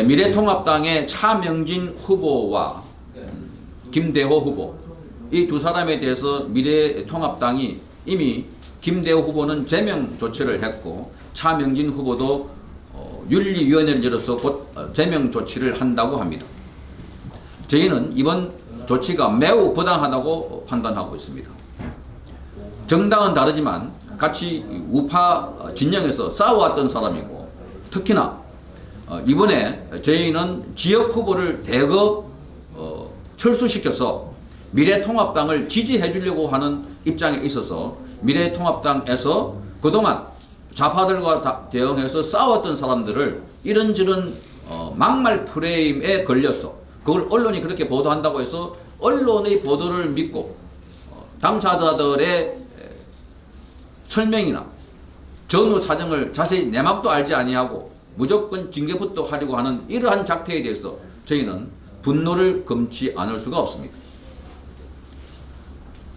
미래통합당의 차명진 후보와 김대호 후보, 이 두 사람에 대해서 미래통합당이 이미 김대호 후보는 제명 조치를 했고 차명진 후보도 윤리위원회를 열어서 곧 제명 조치를 한다고 합니다. 저희는 이번 조치가 매우 부당하다고 판단하고 있습니다. 정당은 다르지만 같이 우파 진영에서 싸워왔던 사람이고, 특히나 이번에 저희는 지역 후보를 대거 철수시켜서 미래통합당을 지지해 주려고 하는 입장에 있어서 미래통합당에서 그동안 좌파들과 대응해서 싸웠던 사람들을 이런저런 막말 프레임에 걸려서 그걸 언론이 그렇게 보도한다고 해서 언론의 보도를 믿고 당사자들의 설명이나 전후 사정을 자세히 내막도 알지 아니하고 무조건 징계부터 하려고 하는 이러한 작태에 대해서 저희는 분노를 금치 않을 수가 없습니다.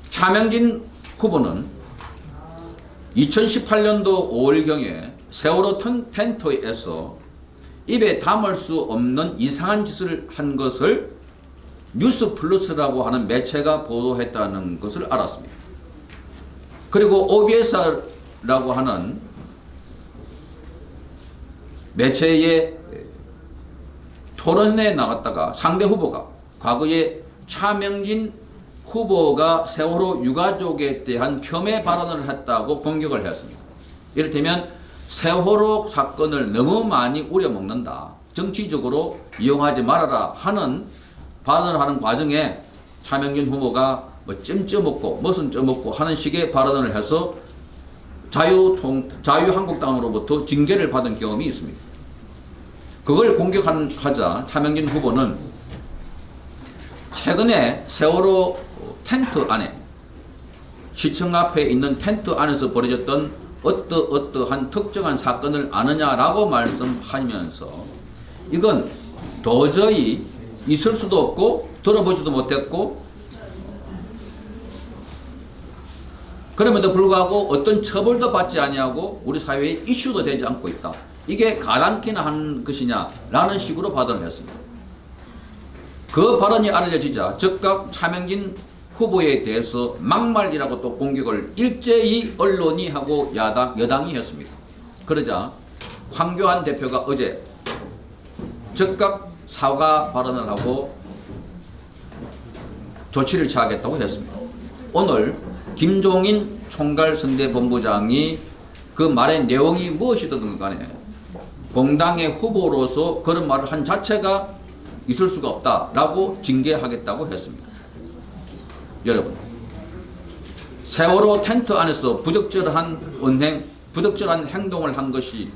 차명진 후보는 2018년도 5월경에 세월호 텐트에서 입에 담을 수 없는 이상한 짓을 한 것을 뉴스플러스라고 하는 매체가 보도했다는 것을 알았습니다. 그리고 OBS라고 하는 매체의 토론에 나갔다가 상대 후보가 과거에 차명진 후보가 세월호 유가족에 대한 폄훼 발언을 했다고 공격을 했습니다. 이를테면 세월호 사건을 너무 많이 우려먹는다, 정치적으로 이용하지 말아라 하는 발언을 하는 과정에 차명진 후보가 뭐 찜 쪄먹고 무슨 쪄먹고 하는 식의 발언을 해서 자유한국당으로부터 징계를 받은 경험이 있습니다. 그걸 공격하자 차명진 후보는 최근에 세월호 텐트 안에, 시청 앞에 있는 텐트 안에서 벌어졌던 어떠한 특정한 사건을 아느냐라고 말씀하면서 이건 도저히 있을 수도 없고 들어보지도 못했고 그럼에도 불구하고 어떤 처벌도 받지 아니하고 우리 사회에 이슈도 되지 않고 있다. 이게 가당키나 한 것이냐라는 식으로 발언을 했습니다. 그 발언이 알려지자 즉각 차명진 후보에 대해서 막말이라고 또 공격을 일제히 언론이 하고 여당이 했습니다. 그러자 황교안 대표가 어제 즉각 사과 발언을 하고 조치를 취하겠다고 했습니다. 오늘 김종인 총괄선대본부장이 그 말의 내용이 무엇이든 간에 공당의 후보로서 그런 말을 한 자체가 있을 수가 없다라고 징계하겠다고 했습니다. 여러분, 세월호 텐트 안에서 부적절한 행동을 한 것이,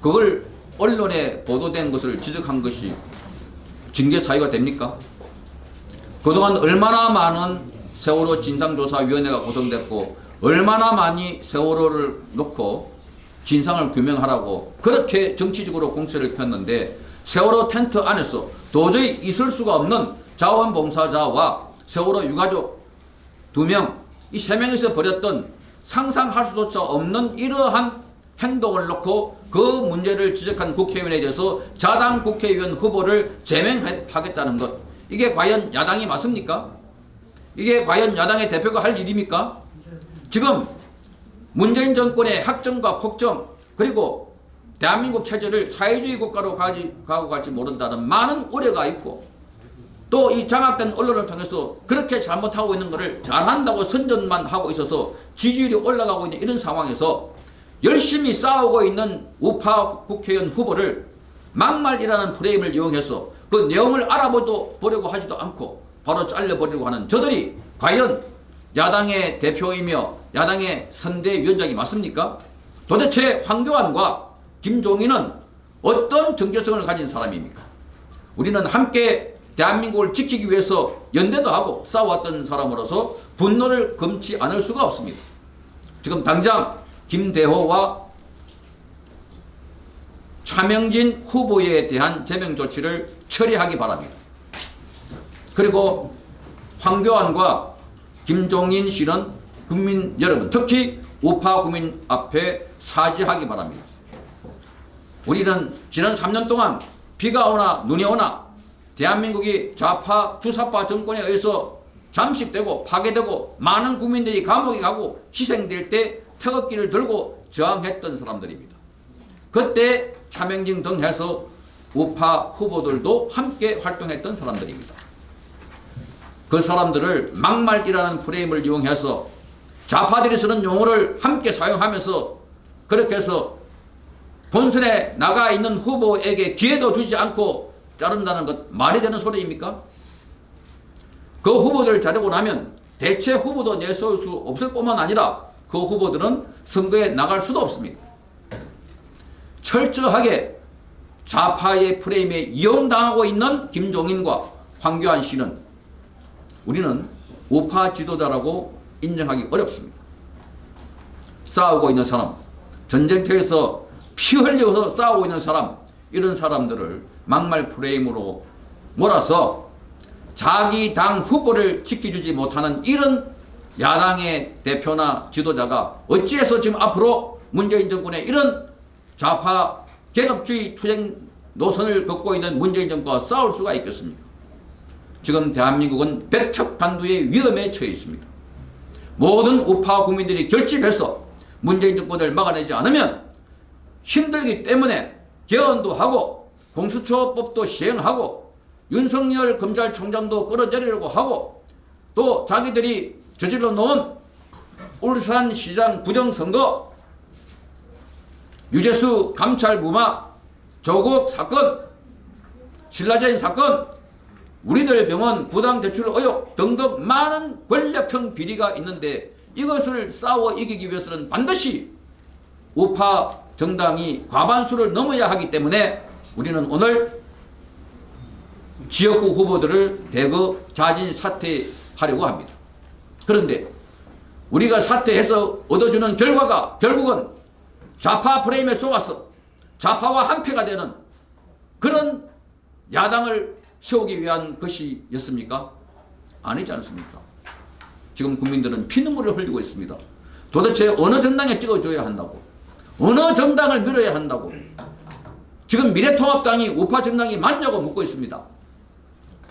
그걸 언론에 보도된 것을 지적한 것이 징계 사유가 됩니까? 그동안 얼마나 많은 세월호 진상조사위원회가 구성됐고 얼마나 많이 세월호를 놓고 진상을 규명하라고 그렇게 정치적으로 공세를 폈는데, 세월호 텐트 안에서 도저히 있을 수가 없는 자원봉사자와 세월호 유가족 2명, 이 3명에서 벌였던 상상할 수조차 없는 이러한 행동을 놓고 그 문제를 지적한 국회의원에 대해서 자당 국회의원 후보를 제명하겠다는 것, 이게 과연 야당이 맞습니까? 이게 과연 야당의 대표가 할 일입니까? 지금 문재인 정권의 학정과 폭정, 그리고 대한민국 체제를 사회주의 국가로 가고 갈지 모른다는 많은 우려가 있고, 또 이 장악된 언론을 통해서 그렇게 잘못하고 있는 것을 잘한다고 선전만 하고 있어서 지지율이 올라가고 있는 이런 상황에서 열심히 싸우고 있는 우파 국회의원 후보를 막말이라는 프레임을 이용해서 그 내용을 보려고 하지도 않고 바로 잘려버리려고 하는 저들이 과연 야당의 대표이며 야당의 선대위원장이 맞습니까? 도대체 황교안과 김종인은 어떤 정체성을 가진 사람입니까? 우리는 함께 대한민국을 지키기 위해서 연대도 하고 싸워왔던 사람으로서 분노를 금치 않을 수가 없습니다. 지금 당장 김대호와 차명진 후보에 대한 제명 조치를 처리하기 바랍니다. 그리고 황교안과 김종인 씨는 국민 여러분, 특히 우파 국민 앞에 사죄하기 바랍니다. 우리는 지난 3년 동안 비가 오나 눈이 오나 대한민국이 좌파 주사파 정권에 의해서 잠식되고 파괴되고 많은 국민들이 감옥에 가고 희생될 때 태극기를 들고 저항했던 사람들입니다. 그때 차명진 등 해서 우파 후보들도 함께 활동했던 사람들입니다. 그 사람들을 막말이라는 프레임을 이용해서 좌파들이 쓰는 용어를 함께 사용하면서 그렇게 해서 본선에 나가 있는 후보에게 기회도 주지 않고 자른다는 것 말이 되는 소리입니까? 그 후보들을 자르고 나면 대체 후보도 내세울 수 없을 뿐만 아니라 그 후보들은 선거에 나갈 수도 없습니다. 철저하게 좌파의 프레임에 이용당하고 있는 김종인과 황교안 씨는 우리는 우파 지도자라고 인정하기 어렵습니다. 싸우고 있는 사람, 전쟁터에서 피 흘려서 싸우고 있는 사람, 이런 사람들을 막말 프레임으로 몰아서 자기 당 후보를 지켜주지 못하는 이런 야당의 대표나 지도자가 어찌해서 지금 앞으로 문재인 정권의 이런 좌파 계급주의 투쟁 노선을 걷고 있는 문재인 정권과 싸울 수가 있겠습니까? 지금 대한민국은 백척반두의 위험에 처해 있습니다. 모든 우파 국민들이 결집해서 문재인 정권을 막아내지 않으면 힘들기 때문에 개헌도 하고 공수처법도 시행하고 윤석열 검찰총장도 끌어내리려고 하고 또 자기들이 저질러 놓은 울산시장 부정선거, 유재수 감찰 무마, 조국 사건, 신라젠 사건, 우리들 병원 부당대출 의혹 등등 많은 권력형 비리가 있는데 이것을 싸워 이기기 위해서는 반드시 우파 정당이 과반수를 넘어야 하기 때문에 우리는 오늘 지역구 후보들을 대거 자진 사퇴하려고 합니다. 그런데 우리가 사퇴해서 얻어주는 결과가 결국은 좌파 프레임에 속아서 좌파와 한패가 되는 그런 야당을 세우기 위한 것이었습니까? 아니지 않습니까? 지금 국민들은 피눈물을 흘리고 있습니다. 도대체 어느 정당에 찍어줘야 한다고? 어느 정당을 밀어야 한다고? 지금 미래통합당이 우파 정당이 맞냐고 묻고 있습니다.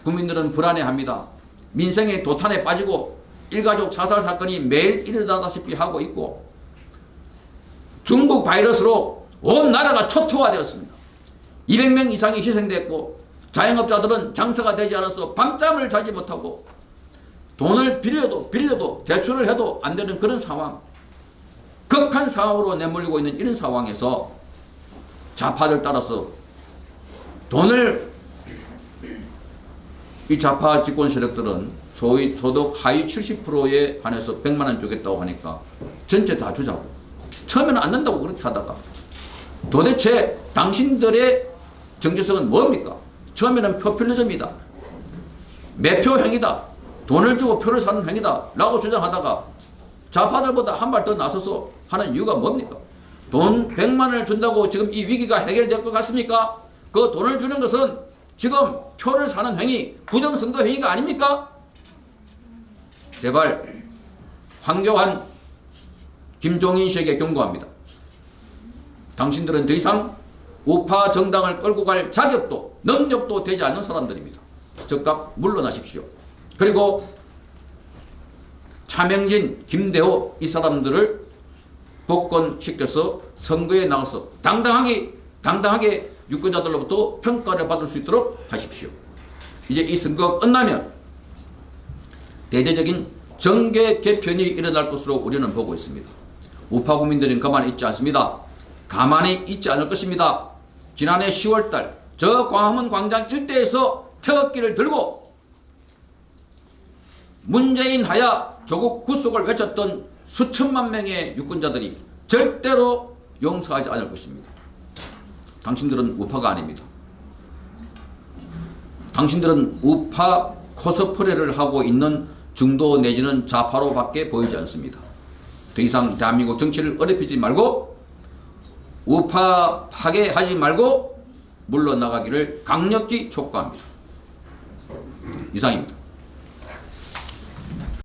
국민들은 불안해합니다. 민생의 도탄에 빠지고 일가족 자살 사건이 매일 일어나다시피 하고 있고 중국 바이러스로 온 나라가 초토화되었습니다. 200명 이상이 희생됐고 자영업자들은 장사가 되지 않아서 밤잠을 자지 못하고 돈을 빌려도 대출을 해도 안 되는 그런 상황, 극한 상황으로 내몰리고 있는 이런 상황에서 좌파들 따라서 돈을 이 좌파 집권 세력들은 소위 소득 하위 70%에 한해서 100만 원 주겠다고 하니까 전체 다 주자고. 처음에는 안 된다고 그렇게 하다가 도대체 당신들의 정체성은 뭡니까? 처음에는 포퓰리즘이다. 매표 행위다. 돈을 주고 표를 사는 행위다. 라고 주장하다가 좌파들보다 한 발 더 나서서 하는 이유가 뭡니까? 돈 100만 원을 준다고 지금 이 위기가 해결될 것 같습니까? 그 돈을 주는 것은 지금 표를 사는 행위, 부정선거 행위가 아닙니까? 제발 황교안, 김종인 씨에게 경고합니다. 당신들은 더 이상 우파 정당을 끌고 갈 자격도 능력도 되지 않는 사람들입니다. 즉각 물러나십시오. 그리고 차명진, 김대호 이 사람들을 복권시켜서 선거에 나가서 당당하게 유권자들로부터 평가를 받을 수 있도록 하십시오. 이제 이 선거가 끝나면 대대적인 정계 개편이 일어날 것으로 우리는 보고 있습니다. 우파 국민들은 가만히 있지 않습니다. 가만히 있지 않을 것입니다. 지난해 10월달 저 광화문 광장 일대에서 태극기를 들고 문재인 하야 조국 구속을 외쳤던 수천만 명의 유권자들이 절대로 용서하지 않을 것입니다. 당신들은 우파가 아닙니다. 당신들은 우파 코스프레를 하고 있는 중도 내지는 좌파로밖에 보이지 않습니다. 더 이상 대한민국 정치를 어렵히지 말고 우파 파괴하지 말고 물러나가기를 강력히 촉구합니다. 이상입니다.